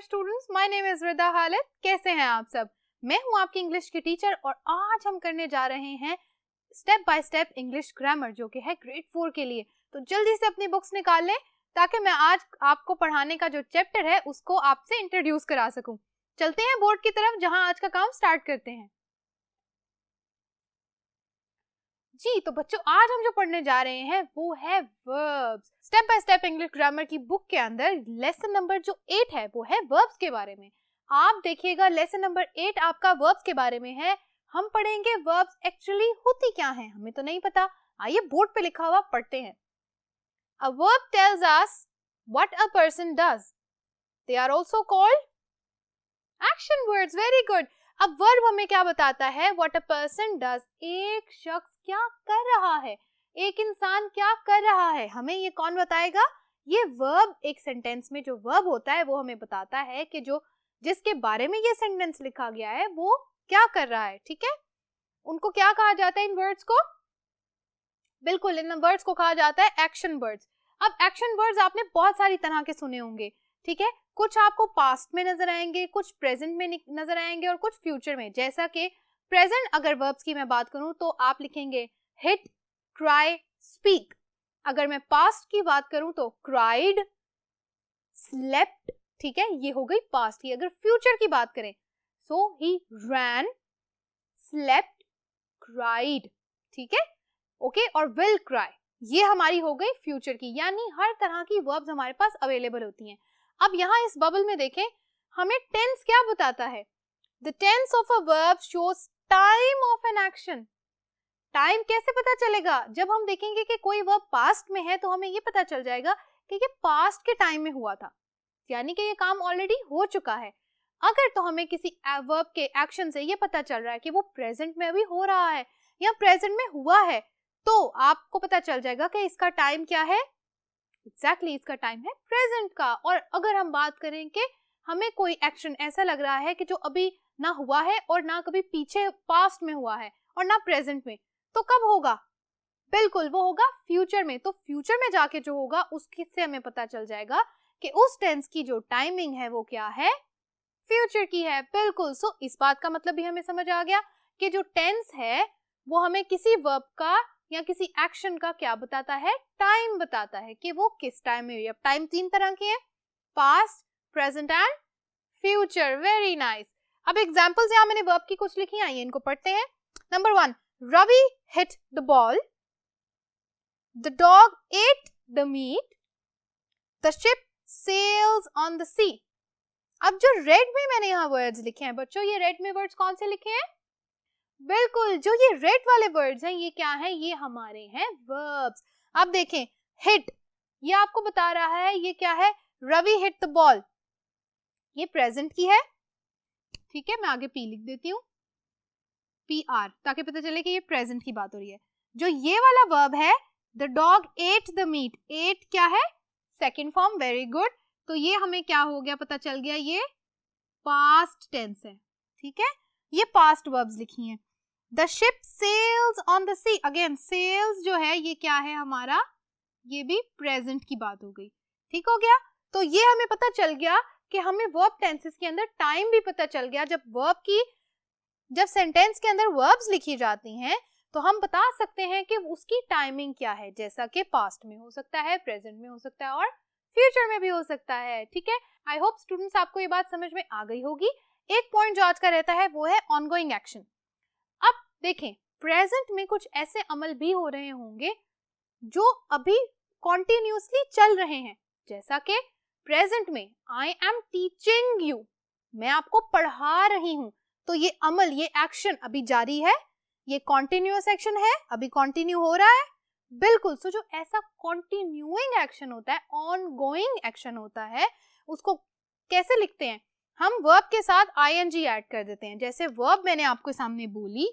Students, my name is Rida Khalid. कैसे हैं आप सब? मैं हूं आपकी इंग्लिश की टीचर और आज हम करने जा रहे हैं step by step English grammar, जो कि है ग्रेड 4 के लिए। तो जल्दी से अपनी बुक्स निकाल लें ताकि मैं आज आपको पढ़ाने का जो चैप्टर है उसको आपसे इंट्रोड्यूस करा सकूं। चलते हैं बोर्ड की तरफ जहां आज का काम स्टार्ट करते हैं। जी तो बच्चों, आज हम जो पढ़ने जा रहे हैं वो है verbs. Step by step English grammar की बुक के अंदर लेसन नंबर जो 8 है वो है वर्ब्स के बारे में। आप देखिएगा, लेसन नंबर 8 आपका वर्ब्स के बारे में है। हम पढ़ेंगे वर्ब्स एक्चुअली होती क्या हैं, हमें तो नहीं पता। आइए बोर्ड पे लिखा हुआ पढ़ते हैं। A verb tells us what a person does. They are also called action words. Very good. अब वर्ब हमें क्या बताता है? What a person does. एक शख्स क्या कर रहा है, एक इंसान क्या कर रहा है, हमें ये कौन बताएगा? ये वर्ब एक सेंटेंस में जो वर्ब होता है वो हमें बताता है कि जो जिसके बारे में ये सेंटेंस लिखा गया है वो क्या कर रहा है। ठीक है, उनको क्या कहा जाता है इन वर्ड्स को? बिल्कुल, इन वर्ड्स को कहा जाता है एक्शन वर्ड्स। अब एक्शन वर्ड्स आपने बहुत सारी तरह के सुने होंगे। ठीक है, कुछ आपको पास्ट में नजर आएंगे, कुछ प्रेजेंट में नजर आएंगे और कुछ फ्यूचर में। जैसा कि प्रेजेंट अगर वर्ब्स की मैं बात करूं तो आप लिखेंगे हिट, क्राई, स्पीक। अगर मैं पास्ट की बात करूं तो क्राइड, स्लेप्ट। ठीक है, ये हो गई पास्ट की। अगर फ्यूचर की बात करें सो ही रैन, स्लेप्ट, क्राइड। ठीक है, ओके, और विल क्राई, ये हमारी हो गई फ्यूचर की। यानी हर तरह की वर्ब्स हमारे पास अवेलेबल होती हैं। अब यहाँ इस बबल में देखें, हमें टेंस क्या बताता है? The tense of a verb shows time of an action. Time कैसे पता चलेगा? जब हम देखेंगे कि कोई वर्ब पास्ट में है तो हमें ये पता चल जाएगा कि ये पास्ट के टाइम में हुआ था, यानी कि ये काम ऑलरेडी हो चुका है। अगर तो हमें किसी वर्ब के एक्शन से ये पता चल रहा है कि वो प्रेजेंट में अभी हो रहा है या प्रेजेंट में हुआ है, तो आपको पता चल जाएगा कि इसका टाइम क्या है। एग्जैक्टली इसका टाइम है प्रेजेंट का। और अगर हम बात करें कि हमें कोई एक्शन ऐसा लग रहा है कि जो अभी ना हुआ है और ना कभी पीछे पास्ट में हुआ है और ना प्रेजेंट में, तो कब होगा? बिल्कुल, वो होगा फ्यूचर में। तो फ्यूचर में जाके जो होगा उससे हमें पता चल जाएगा कि उस टेंस की जो टाइमिंग है वो क्या है, फ्यूचर की है। बिल्कुल, सो इस बात का मतलब भी हमें समझ आ गया कि जो टेंस है वो हमें किसी वर्ब का या किसी एक्शन का क्या बताता है? टाइम बताता है कि वो किस टाइम में हुई। अब टाइम 3 तरह के हैं, past, present and future. Very nice. अब एग्जांपल्स यहाँ मैंने वर्ब की कुछ लिखी, आइए इनको पढ़ते हैं। Number 1, Ravi hit the ball, the dog ate the meat, the ship sails on the sea. अब जो रेड में मैंने यहाँ वर्ड्स लिखे हैं बच्चों, ये रेड में वर्ड्स कौन से लिखे हैं? बिल्कुल, जो ये रेड वाले वर्ड्स हैं ये क्या है? ये हमारे हैं वर्ब्स। अब देखें, हिट, ये आपको बता रहा है ये क्या है? रवि हिट द बॉल, ये प्रेजेंट की है। ठीक है, मैं आगे पी लिख देती हूँ, PR, ताकि पता चले कि ये प्रेजेंट की बात हो रही है। जो ये वाला वर्ब है, the dog ate the meat, ate क्या है? Second form. वेरी गुड, तो ये हमें क्या हो गया? पता चल गया ये पास्ट टेंस है। ठीक है, ये पास्ट वर्ब्स लिखी हैं। The ship sails on the sea, again sails जो है ये क्या है हमारा? ये भी प्रेजेंट की बात हो गई। ठीक हो गया, तो ये हमें पता चल गया कि हमें वर्ब टेंसेस के अंदर टाइम भी पता चल गया। जब सेंटेंस के अंदर वर्ब्स लिखी जाती हैं तो हम बता सकते हैं कि उसकी टाइमिंग क्या है, जैसा कि पास्ट में हो सकता है, प्रेजेंट में हो सकता है और फ्यूचर में भी हो सकता है। ठीक है, आई होप स्टूडेंट्स आपको ये बात समझ में आ गई होगी। एक पॉइंट जो आज का रहता है वो है ऑनगोइंग एक्शन। अब देखें, प्रेजेंट में कुछ ऐसे अमल भी हो रहे होंगे जो अभी कॉन्टिन्यूसली चल रहे हैं, जैसा कि प्रेजेंट में आई एम टीचिंग यू, मैं आपको पढ़ा रही हूं। तो ये अमल, ये एक्शन अभी जारी है, ये कॉन्टिन्यूअस एक्शन है, अभी कॉन्टिन्यू हो रहा है। बिल्कुल, सो जो ऐसा कॉन्टिन्यूइंग एक्शन होता है, ऑनगोइंग एक्शन होता है, उसको कैसे लिखते हैं? हम वर्ब के साथ ing ऐड कर देते हैं। जैसे वर्ब मैंने आपको सामने बोली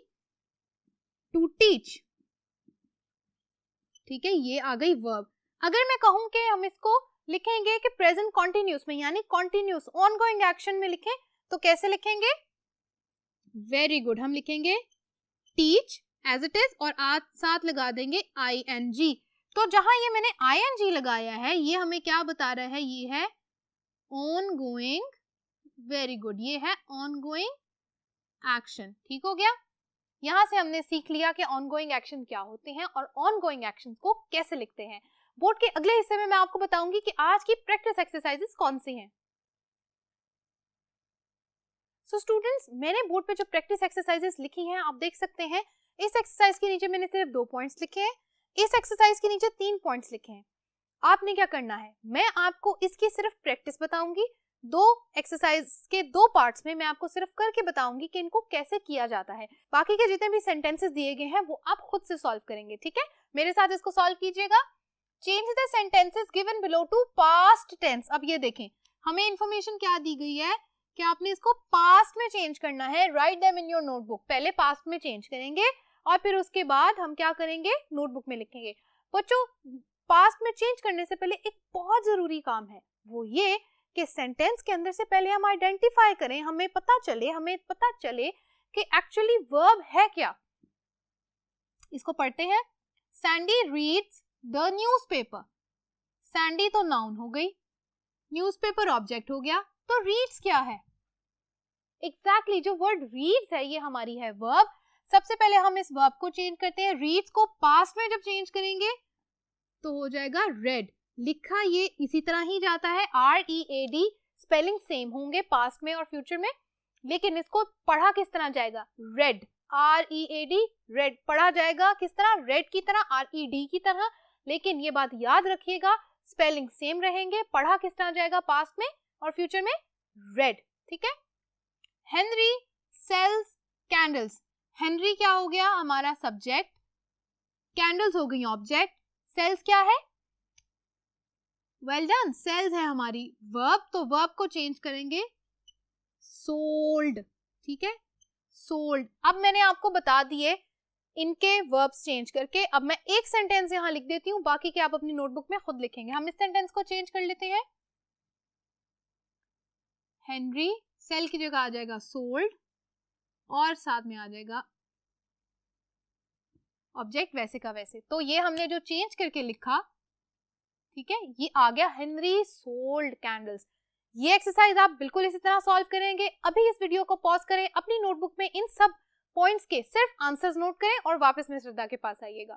टू टीच, ठीक है, ये आ गई वर्ब। अगर मैं कहूं कि हम इसको लिखेंगे कि प्रेजेंट कॉन्टिन्यूस में, यानी कॉन्टिन्यूस ऑनगोइंग एक्शन में लिखें, तो कैसे लिखेंगे? वेरी गुड, हम लिखेंगे टीच एज इट इज और आज साथ लगा देंगे ing। तो जहां ये मैंने ing लगाया है ये हमें क्या बता रहा है? ये है ऑनगोइंग वेरी गुड, ये है ऑनगोइंग एक्शन। ठीक हो गया। यहाँ से हमने सीख लिया कि ऑनगोइंग एक्शन क्या होते हैं और ऑनगोइंग एक्शन को कैसे लिखते हैं। बोर्ड के अगले हिस्से में मैं आपको बताऊंगी कि आज की प्रैक्टिस एक्सरसाइजेस कौन सी हैं। सो स्टूडेंट्स, मैंने बोर्ड पे जो प्रैक्टिस एक्सरसाइजेस लिखी हैं आप देख सकते हैं। इस एक्सरसाइज के नीचे मैंने सिर्फ 2 पॉइंट्स लिखे हैं, इस एक्सरसाइज के नीचे 3 पॉइंट्स लिखे हैं। आपने क्या करना है, मैं आपको इसकी सिर्फ प्रैक्टिस बताऊंगी। 2 एक्सरसाइज के 2 पार्ट्स में मैं आपको सिर्फ करके बताऊंगी कि इनको कैसे किया जाता है। बाकी के जितने भी सेंटेंसेस दिए गए हैं वो आप खुद से सॉल्व करेंगे। ठीक है, मेरे साथ इसको सॉल्व कीजिएगा। Change the sentences given below to past tense. अब ये देखें, हमें इंफॉर्मेशन क्या दी गई है कि आपने इसको पास्ट में चेंज करना है। Write them in your notebook. पहले पास्ट में चेंज करेंगे और फिर उसके बाद हम क्या करेंगे, नोटबुक में लिखेंगे। बच्चों, पास्ट में चेंज करने से पहले एक बहुत जरूरी काम है, वो ये कि सेंटेंस के अंदर से पहले हम आइडेंटिफाई करें, हमें पता चले कि एक्चुअली वर्ब है क्या। इसको पढ़ते हैं। Sandy reads the newspaper. Sandy तो नाउन हो गई, न्यूज़पेपर ऑब्जेक्ट हो गया, तो रीड्स क्या है? एग्जैक्टली जो वर्ड रीड्स है ये हमारी है वर्ब। सबसे पहले हम इस वर्ब को चेंज करते हैं। रीड्स को पास्ट में जब चेंज करेंगे तो हो जाएगा रेड। लिखा ये इसी तरह ही जाता है, READ। स्पेलिंग सेम होंगे पास्ट में और फ्यूचर में, लेकिन इसको पढ़ा किस तरह जाएगा, रेड। READ, रेड पढ़ा जाएगा किस तरह, रेड की तरह, RED की तरह। लेकिन ये बात याद रखिएगा, स्पेलिंग सेम रहेंगे, पढ़ा किस तरह जाएगा, पास्ट में और फ्यूचर में रेड। ठीक है। Henry sales candles. हेनरी क्या हो गया हमारा सब्जेक्ट, कैंडल्स हो गई ऑब्जेक्ट, सेल्स क्या है, वेल डन, सेल्स है हमारी वर्ब। तो वर्ब को चेंज करेंगे सोल्ड। ठीक है, सोल्ड। अब मैंने आपको बता दिए इनके वर्ब्स चेंज करके। अब मैं एक सेंटेंस यहां लिख देती हूं, बाकी के आप अपनी नोटबुक में खुद लिखेंगे। हम इस सेंटेंस को चेंज कर लेते हैं। हेनरी, सेल की जगह आ जाएगा सोल्ड और साथ में आ जाएगा ऑब्जेक्ट वैसे का वैसे। तो ये हमने जो चेंज करके लिखा, ठीक है, ये आ गया हेनरी सोल्ड कैंडल्स। ये एक्सरसाइज आप बिल्कुल इसी तरह सॉल्व करेंगे। अभी इस वीडियो को पॉज करें, अपनी नोटबुक में इन सब पॉइंट्स के सिर्फ आंसर्स नोट करें और वापस में श्रद्धा के पास आइएगा।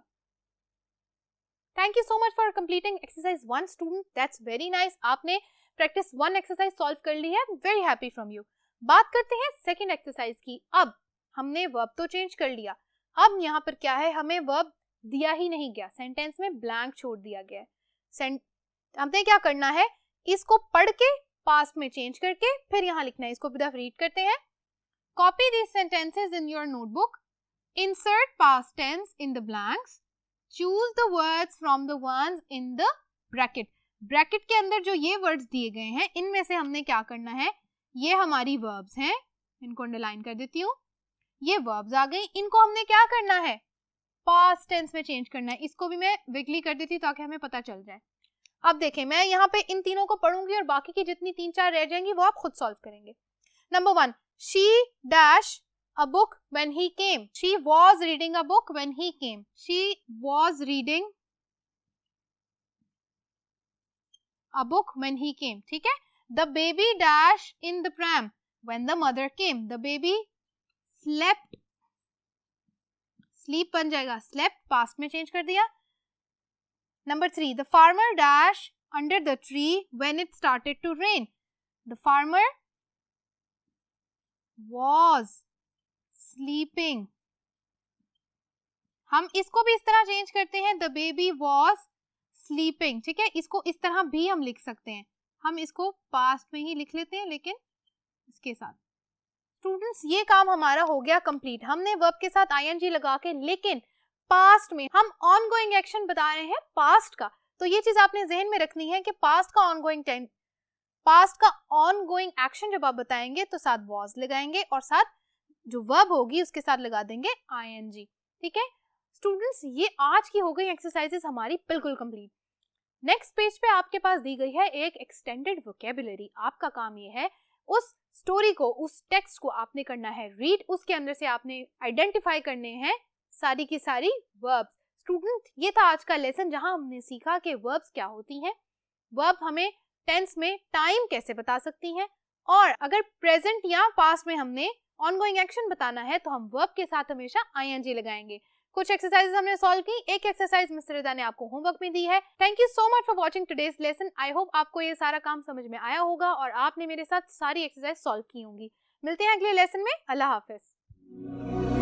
Thank you so much for completing exercise 1 student, that's very nice. आपने प्रैक्टिस 1 एक्सरसाइज सॉल्व कर ली है, वेरी हैप्पी फ्रॉम यू। बात करते हैं सेकंड एक्सरसाइज की। अब हमने वर्ब तो चेंज कर लिया, अब यहाँ पर क्या है, हमें वर्ब दिया ही नहीं गया, सेंटेंस में ब्लैंक छोड़ दिया गया है। हमने क्या करना है, इसको पढ़ के पास्ट में चेंज करके फिर यहाँ लिखना है। इसको भी रीड करते हैं। Copy these sentences in your notebook, insert past tense in the blanks, choose the words from the ones in the bracket. Bracket के अंदर जो ये वर्ड्स दिए गए हैं इनमें से हमने क्या करना है, ये हमारी वर्ब्स हैं, इनको अंडरलाइन कर देती हूँ। ये वर्ब्स आ गई, इनको हमने क्या करना है, पास्ट टेंस में चेंज करना है। इसको भी मैं विगली कर देती हूँ ताकि हमें पता चल जाए। अब देखें, मैं यहाँ पे इन तीनों को पढ़ूंगी और बाकी की जितनी 3-4 रह जाएंगी वो आप खुद सॉल्व करेंगे। Number 1, she dash a book when he came. She was reading a book when he came. She was reading a book when he came. ठीक है। The baby dash in the pram when the mother came. The baby slept. Sleep बन जाएगा, slept past में change कर दिया। Number 3, the farmer dash under the tree when it started to rain. The farmer was sleeping. हम इसको भी इस तरह चेंज करते हैं, the baby was sleeping। ठीक है, इसको इस तरह भी हम लिख सकते हैं। हम इसको पास्ट में ही लिख लेते हैं लेकिन इसके साथ। स्टूडेंट्स, ये काम हमारा हो गया कंप्लीट। हमने वर्ब के साथ ing लगा के, लेकिन पास्ट में हम ऑनगोइंग एक्शन बता रहे हैं पास्ट का। तो ये चीज आपने जहन में रखनी है कि पास्ट का ऑनगोइंग एक्शन जब आप बताएंगे तो साथ was लगाएंगे और साथ जो वर्ब होगी उसके साथ लगा देंगे ing। ठीक है स्टूडेंट्स, ये आज की हो गई एक्सरसाइजेस हमारी बिल्कुल कंप्लीट। नेक्स्ट पेज पे आपके पास दी गई है एक एक्सटेंडेड वोकेबुलरी। आपका काम ये है, उस स्टोरी को, उस टेक्स्ट को आपने करना है रीड, उसके अंदर से आपने आइडेंटिफाई करने हैं सारी की सारी वर्ब्स। स्टूडेंट, ये था आज का लेसन जहां हमने सीखा कि वर्ब्स क्या होती हैं, वर्ब हमें टेंस में टाइम कैसे बता सकती हैं, और अगर प्रेजेंट या पास्ट में हमने ऑनगोइंग एक्शन बताना है तो हम वर्ब के साथ हमेशा ing लगाएंगे। कुछ एक्सरसाइजेस हमने सॉल्व की, एक एक्सरसाइज मिस्टर रिदा ने आपको होमवर्क में दी है। Thank you so much for watching today's lesson. I hope आपको ये सारा काम समझ में आया होगा और आपने मेरे साथ सारी एक्सरसाइज सॉल्व की होंगी। मिलते हैं अगले लेसन में। अल्लाह हाफिज।